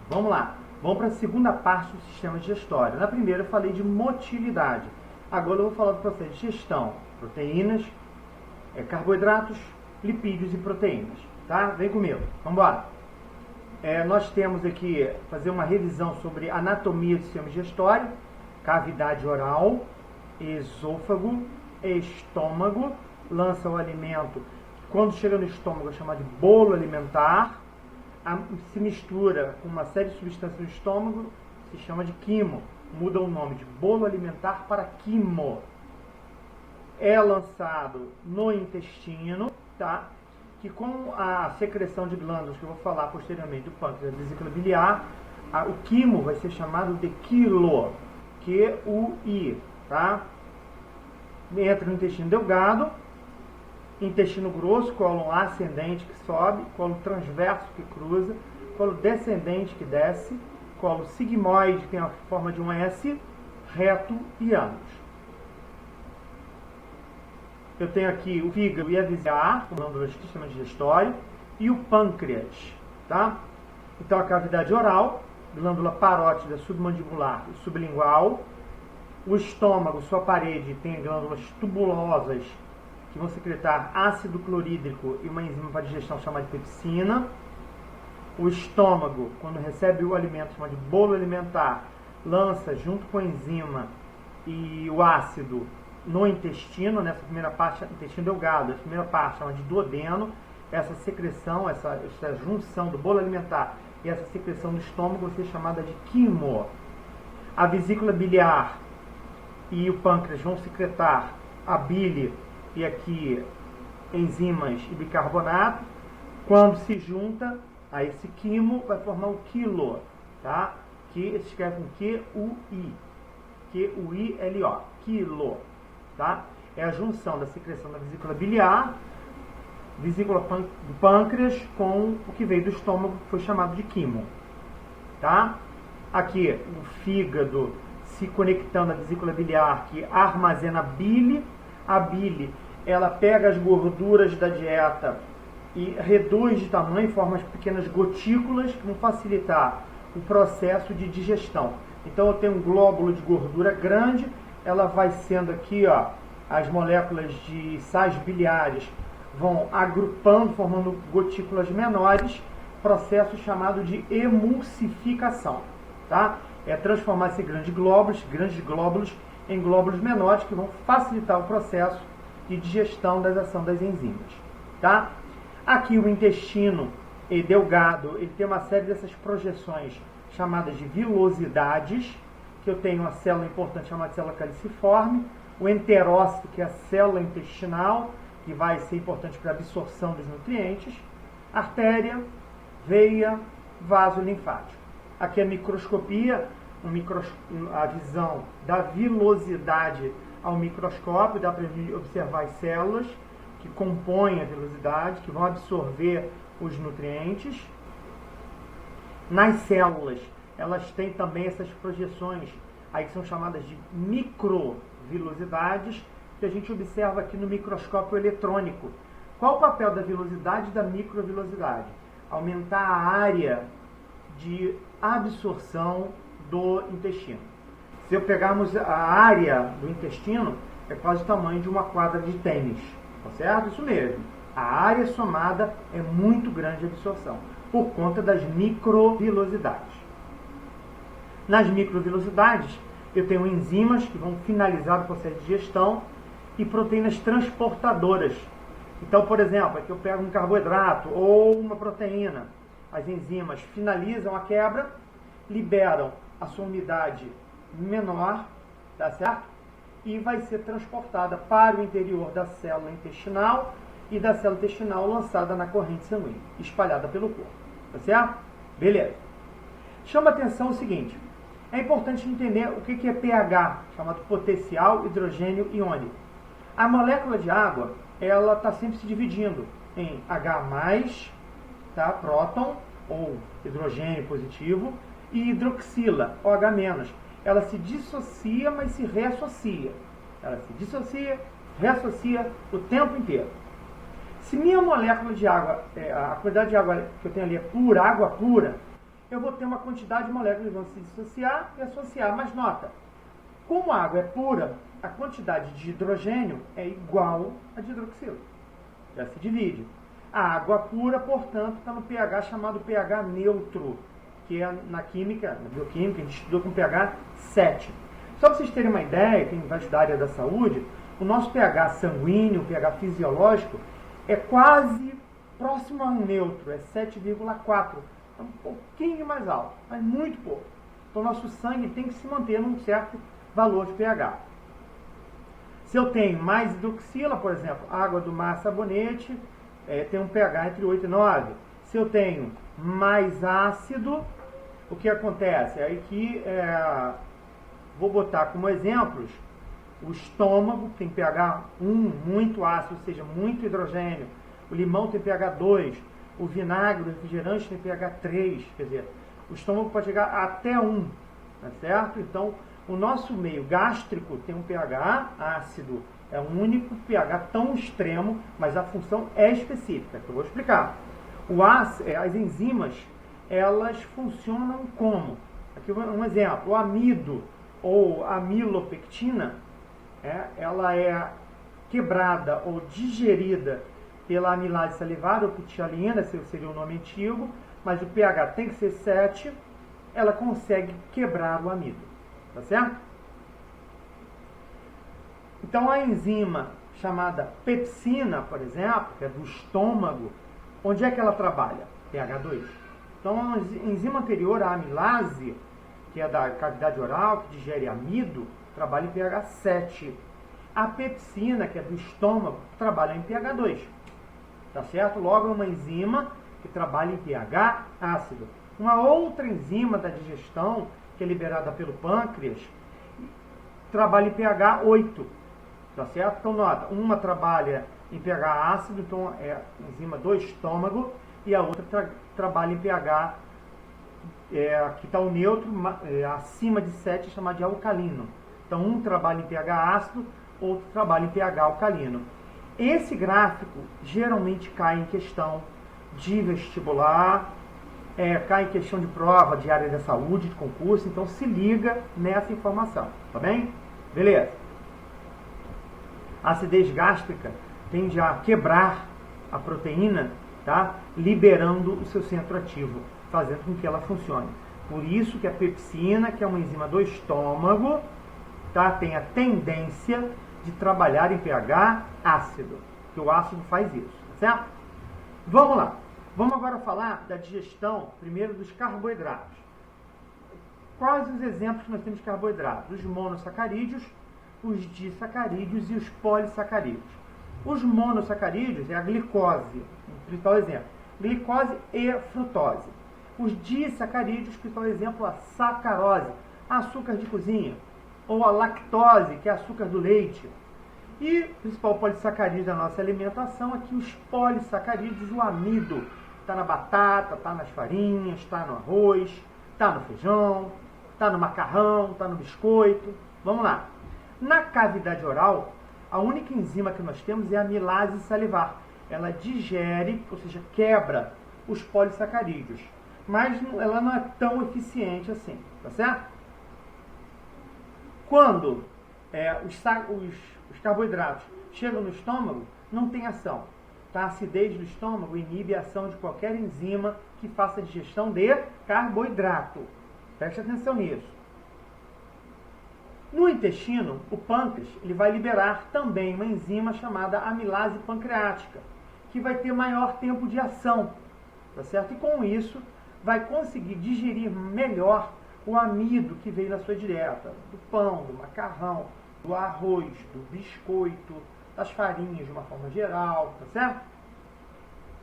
Vamos lá. Vamos para a segunda parte do sistema digestório. Na primeira eu falei de motilidade. Agora eu vou falar do processo de digestão. Proteínas, carboidratos, lipídios e proteínas. Tá? Vem comigo. Vamos embora. Nós temos aqui, fazer uma revisão sobre anatomia do sistema digestório, cavidade oral, esôfago, estômago, lança o alimento. Quando chega no estômago é chamado de bolo alimentar. Se mistura com uma série de substâncias no estômago, se chama de quimo. Muda o nome de bolo alimentar para quimo. É lançado no intestino, tá? Que com a secreção de glândulas, que eu vou falar posteriormente, do pâncreas, da vesícula biliar, o quimo vai ser chamado de quilo, Q-U-I, tá? Entra no intestino delgado, intestino grosso, colo ascendente que sobe, colo transverso que cruza, colo descendente que desce, colo sigmoide que tem a forma de um S, reto e ânus. Eu tenho aqui o fígado e a vesícula, glândulas do sistema digestório, e o pâncreas, tá? Então a cavidade oral, glândula parótida, submandibular e sublingual. O estômago, sua parede, tem glândulas tubulosas que vão secretar ácido clorídrico e uma enzima para digestão chamada de pepsina. O estômago, quando recebe o alimento chamado de bolo alimentar, lança junto com a enzima e o ácido no intestino, nessa primeira parte, intestino delgado, a primeira parte chama de duodeno. Essa secreção, essa junção do bolo alimentar e essa secreção no estômago vai ser chamada de quimo. A vesícula biliar e o pâncreas vão secretar a bile e aqui enzimas e bicarbonato. Quando se junta a esse quimo, vai formar o quilo, tá? Que se escreve com Q-U-I, Q-U-I-L-O, quilo, tá? É a junção da secreção da vesícula biliar, vesícula do pâncreas, com o que veio do estômago, que foi chamado de quimo, tá? Aqui, o fígado se conectando à vesícula biliar, que armazena a bile. A bile, ela pega as gorduras da dieta e reduz de tamanho, forma pequenas gotículas que vão facilitar o processo de digestão. Então eu tenho um glóbulo de gordura grande, ela vai sendo aqui, ó, as moléculas de sais biliares vão agrupando, formando gotículas menores, processo chamado de emulsificação, tá? É transformar esses grandes glóbulos em glóbulos menores que vão facilitar o processo de digestão da ação das enzimas, tá? Aqui o intestino delgado, ele tem uma série dessas projeções chamadas de vilosidades, que eu tenho uma célula importante chamada célula caliciforme, o enterócito, que é a célula intestinal, que vai ser importante para a absorção dos nutrientes, artéria, veia, vaso linfático. Aqui a microscopia, a visão da vilosidade ao microscópio, dá para observar as células que compõem a vilosidade, que vão absorver os nutrientes. Nas células, elas têm também essas projeções, aí que são chamadas de microvilosidades, que a gente observa aqui no microscópio eletrônico. Qual o papel da vilosidade e da microvilosidade? Aumentar a área de absorção do intestino. Se eu pegarmos a área do intestino, é quase o tamanho de uma quadra de tênis, tá certo? Isso mesmo. A área somada é muito grande de absorção, por conta das microvilosidades. Nas microvilosidades, eu tenho enzimas que vão finalizar o processo de digestão e proteínas transportadoras. Então, por exemplo, aqui eu pego um carboidrato ou uma proteína. As enzimas finalizam a quebra, liberam a sua unidade menor, tá certo? E vai ser transportada para o interior da célula intestinal e da célula intestinal lançada na corrente sanguínea, espalhada pelo corpo, tá certo? Beleza. Chama atenção o seguinte, é importante entender o que é pH, chamado potencial hidrogênio iônico. A molécula de água, ela está sempre se dividindo em H+, tá? Próton, ou hidrogênio positivo, e hidroxila, OH-. Ela se dissocia, mas se reassocia. Ela se dissocia, reassocia o tempo inteiro. Se minha molécula de água, a quantidade de água que eu tenho ali é pura, água pura, eu vou ter uma quantidade de moléculas que vão se dissociar e associar. Mas nota, como a água é pura, a quantidade de hidrogênio é igual a de hidroxilo. Já se divide. A água pura, portanto, está no pH chamado pH neutro, que é na química, na bioquímica, a gente estudou com pH 7. Só para vocês terem uma ideia, quem vai estudar a área da saúde, o nosso pH sanguíneo, o pH fisiológico, é quase próximo a um neutro, é 7,4. É um pouquinho mais alto, mas muito pouco. Então, o nosso sangue tem que se manter num certo valor de pH. Se eu tenho mais hidroxila, por exemplo, água do mar, sabonete, tem um pH entre 8 e 9. Se eu tenho mais ácido, o que acontece? Aí que vou botar como exemplos o estômago, que tem pH 1, muito ácido, ou seja, muito hidrogênio. O limão tem pH 2. O vinagre, o refrigerante tem pH 3. Quer dizer, o estômago pode chegar até 1. Tá certo? Então, o nosso meio gástrico tem um pH ácido. É um único pH tão extremo, mas a função é específica, que eu vou explicar. As enzimas, elas funcionam como? Aqui um exemplo. O amido ou amilopectina, ela é quebrada ou digerida pela amilase salivar ou pitialina, esse seria o nome antigo, mas o pH tem que ser 7, ela consegue quebrar o amido, tá certo? Então a enzima chamada pepsina, por exemplo, que é do estômago, onde é que ela trabalha? pH 2. Então a enzima anterior, a amilase, que é da cavidade oral, que digere amido, trabalha em pH 7. A pepsina, que é do estômago, trabalha em pH 2. Tá certo? Logo, é uma enzima que trabalha em pH ácido. Uma outra enzima da digestão, que é liberada pelo pâncreas, trabalha em pH 8. Tá certo? Então, nota, uma trabalha em pH ácido, então é a enzima do estômago, e a outra trabalha em pH, que está o neutro, acima de 7, chamado de alcalino. Então, um trabalha em pH ácido, outro trabalha em pH alcalino. Esse gráfico geralmente cai em questão de vestibular, cai em questão de prova de área da saúde, de concurso, então se liga nessa informação, tá bem? Beleza. A acidez gástrica tende a quebrar a proteína, tá? Liberando o seu centro ativo, fazendo com que ela funcione. Por isso que a pepsina, que é uma enzima do estômago, tá? Tem a tendência de trabalhar em pH ácido, que o ácido faz isso, certo? Vamos lá. Vamos agora falar da digestão, primeiro, dos carboidratos. Quais os exemplos que nós temos de carboidratos? Os monossacarídeos, os disacarídeos e os polissacarídeos. Os monossacarídeos é a glicose, o principal exemplo. Glicose e frutose. Os disacarídeos, principal exemplo, a sacarose, açúcar de cozinha. Ou a lactose, que é açúcar do leite. E o principal polissacarídeo da nossa alimentação aqui, os polissacarídeos, o amido. Está na batata, está nas farinhas, está no arroz, está no feijão, está no macarrão, está no biscoito. Vamos lá. Na cavidade oral, a única enzima que nós temos é a amilase salivar. Ela digere, ou seja, quebra os polissacarídeos. Mas ela não é tão eficiente assim, tá certo? Quando os carboidratos chegam no estômago, não tem ação. Tá? A acidez do estômago inibe a ação de qualquer enzima que faça a digestão de carboidrato. Preste atenção nisso. No intestino, o pâncreas ele vai liberar também uma enzima chamada amilase pancreática, que vai ter maior tempo de ação. Tá certo? E com isso, vai conseguir digerir melhor o amido que veio na sua dieta, do pão, do macarrão, do arroz, do biscoito, das farinhas de uma forma geral, tá certo?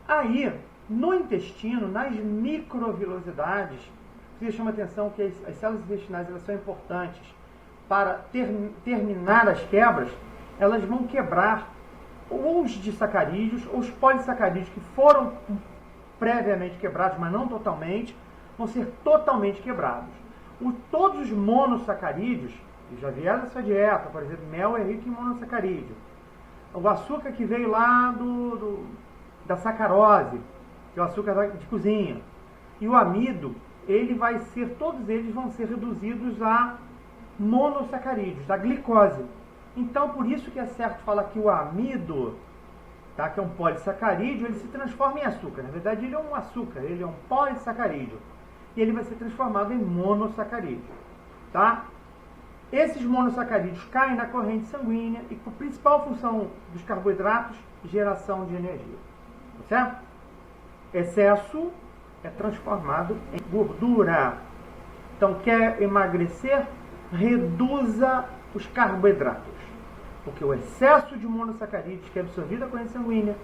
Aí, no intestino, nas microvilosidades, você chama atenção que as células intestinais elas são importantes para terminar as quebras, elas vão quebrar ou os disacarídeos ou os polissacarídeos que foram previamente quebrados, mas não totalmente, vão ser totalmente quebrados. Todos os monossacarídeos, que já vieram da sua dieta, por exemplo, mel é rico em monossacarídeo. O açúcar que veio lá da sacarose, que é o açúcar de cozinha. E o amido, todos eles vão ser reduzidos a monossacarídeos, a glicose. Então, por isso que é certo falar que o amido, tá, que é um polissacarídeo, ele se transforma em açúcar. Na verdade, ele é um açúcar, ele é um polissacarídeo. E ele vai ser transformado em monossacarídeo. Tá? Esses monossacarídeos caem na corrente sanguínea e a principal função dos carboidratos, geração de energia. Tá certo? Excesso é transformado em gordura. Então, quer emagrecer? Reduza os carboidratos. Porque o excesso de monossacarídeos que é absorvido da corrente sanguínea,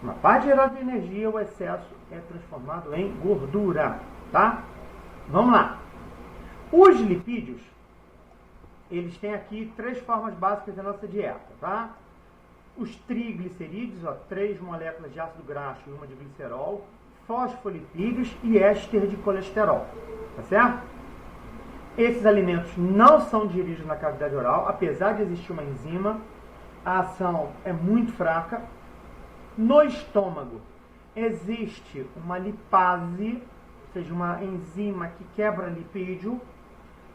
uma parte geral de energia, o excesso é transformado em gordura. Tá? Vamos lá. Os lipídios, eles têm aqui 3 formas básicas da nossa dieta. Tá? Os triglicerídeos, 3 moléculas de ácido graxo e uma de glicerol, fosfolipídios e éster de colesterol. Tá certo? Esses alimentos não são digeridos na cavidade oral, apesar de existir uma enzima, a ação é muito fraca. No estômago existe uma lipase, ou seja, uma enzima que quebra lipídio,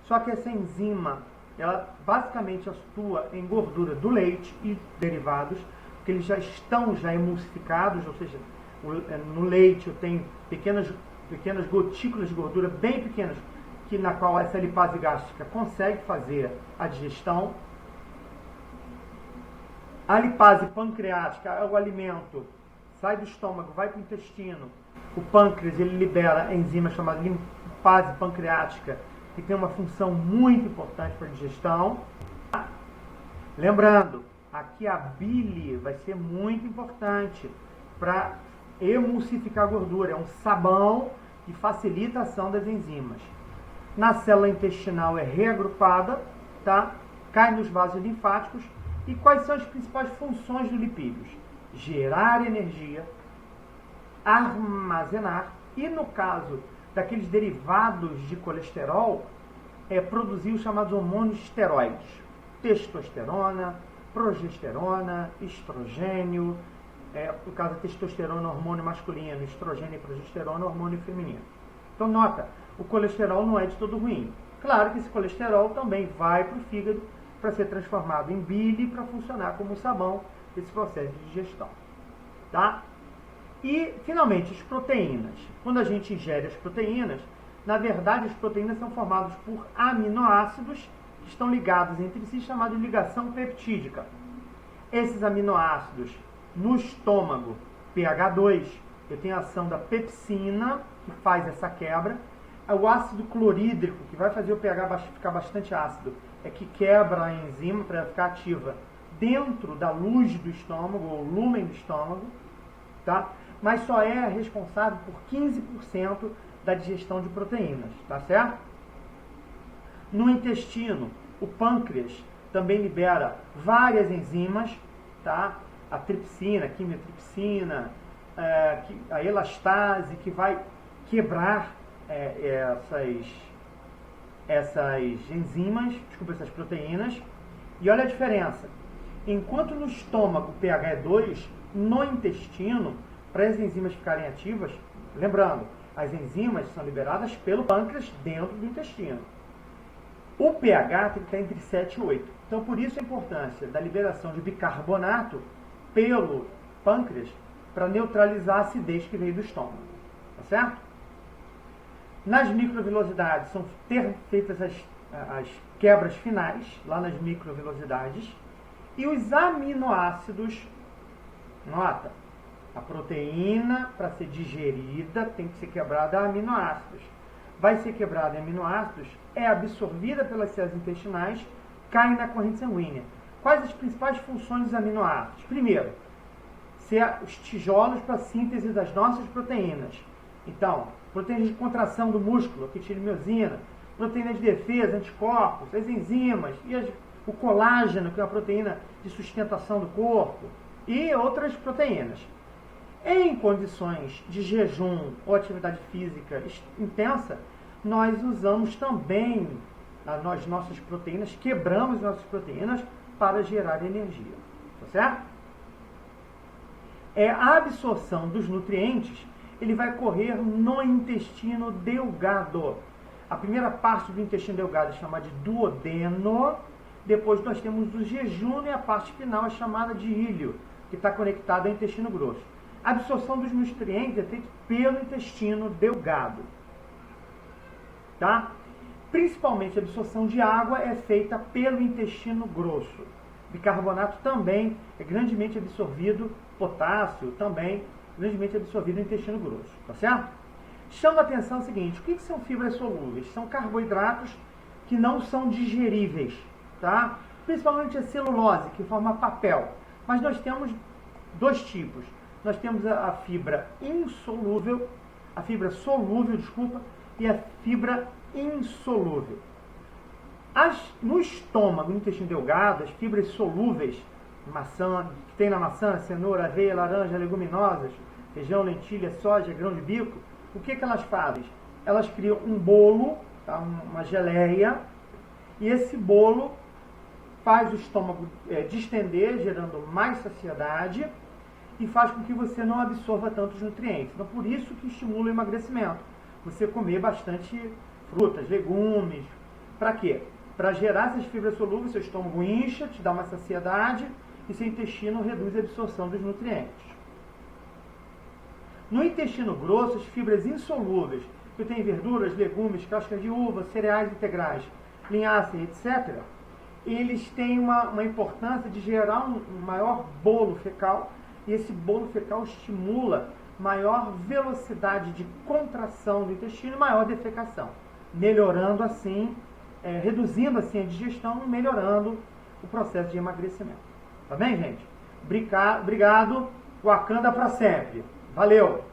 só que essa enzima, ela basicamente atua em gordura do leite e derivados, porque eles já estão emulsificados, ou seja, no leite eu tenho pequenas gotículas de gordura bem pequenas, na qual essa lipase gástrica consegue fazer a digestão. A lipase pancreática é o alimento, sai do estômago, vai para o intestino. O pâncreas, ele libera a enzima chamada lipase pancreática, que tem uma função muito importante para a digestão. Lembrando, aqui a bile vai ser muito importante para emulsificar a gordura. É um sabão que facilita a ação das enzimas. Na célula intestinal é reagrupada, tá? Cai nos vasos linfáticos. E quais são as principais funções dos lipídios? Gerar energia, armazenar e, no caso daqueles derivados de colesterol, produzir os chamados hormônios esteroides. Testosterona, progesterona, estrogênio. No caso da testosterona, hormônio masculino, estrogênio e progesterona, hormônio feminino. Então, nota, o colesterol não é de todo ruim. Claro que esse colesterol também vai para o fígado para ser transformado em bile para funcionar como sabão desse processo de digestão. Tá? E, finalmente, as proteínas. Quando a gente ingere as proteínas, na verdade, as proteínas são formadas por aminoácidos que estão ligados entre si, chamada de ligação peptídica. Esses aminoácidos, no estômago, pH 2, eu tenho a ação da pepsina, que faz essa quebra. O ácido clorídrico, que vai fazer o pH ficar bastante ácido, é que quebra a enzima para ficar ativa dentro da luz do estômago, ou lúmen do estômago, tá? Mas só é responsável por 15% da digestão de proteínas, tá certo? No intestino, o pâncreas também libera várias enzimas, tá? A tripsina, a quimiotripsina, a elastase, que vai quebrar essas proteínas. E olha a diferença. Enquanto no estômago o pH é 2, no intestino, para as enzimas ficarem ativas, lembrando, as enzimas são liberadas pelo pâncreas dentro do intestino. O pH tem que estar entre 7 e 8. Então, por isso a importância da liberação de bicarbonato pelo pâncreas para neutralizar a acidez que veio do estômago. Tá certo? Nas microvelocidades são feitas as quebras finais, lá nas microvelocidades. E os aminoácidos, nota, a proteína, para ser digerida, tem que ser quebrada a aminoácidos. Vai ser quebrada em aminoácidos, é absorvida pelas células intestinais, cai na corrente sanguínea. Quais as principais funções dos aminoácidos? Primeiro, ser os tijolos para a síntese das nossas proteínas. Então, proteínas de contração do músculo, a quitinimiosina, proteínas de defesa, anticorpos, as enzimas, e o colágeno, que é uma proteína de sustentação do corpo, e outras proteínas. Em condições de jejum ou atividade física intensa, nós usamos também as nossas proteínas, quebramos nossas proteínas para gerar energia. Tá certo? A absorção dos nutrientes ele vai correr no intestino delgado. A primeira parte do intestino delgado é chamada de duodeno, depois nós temos o jejum e a parte final é chamada de íleo, que está conectada ao intestino grosso. A absorção dos nutrientes é feita pelo intestino delgado. Tá? Principalmente a absorção de água é feita pelo intestino grosso. Bicarbonato também é grandemente absorvido, potássio também grandemente absorvido no intestino grosso, tá certo? Chama a atenção o seguinte, o que são fibras solúveis? São carboidratos que não são digeríveis, tá? Principalmente a celulose, que forma papel. Mas nós temos dois tipos. Nós temos a fibra insolúvel, a fibra solúvel, desculpa, e a fibra insolúvel. No estômago, no intestino delgado, as fibras solúveis, maçã, que tem na maçã, cenoura, aveia, laranja, leguminosas, feijão, lentilha, soja, grão de bico, o que elas fazem? Elas criam um bolo, tá? Uma geleia, e esse bolo faz o estômago distender, gerando mais saciedade, e faz com que você não absorva tantos nutrientes. Então, por isso que estimula o emagrecimento. Você comer bastante frutas, legumes. Para quê? Para gerar essas fibras solúveis, seu estômago incha, te dá uma saciedade e seu intestino reduz a absorção dos nutrientes. No intestino grosso, as fibras insolúveis, que tem verduras, legumes, cascas de uva, cereais integrais, linhaças, etc., eles têm uma importância de gerar um maior bolo fecal, e esse bolo fecal estimula maior velocidade de contração do intestino e maior defecação, melhorando assim, reduzindo assim a digestão, melhorando o processo de emagrecimento. Tá bem, gente? Obrigado. Wakanda para sempre. Valeu!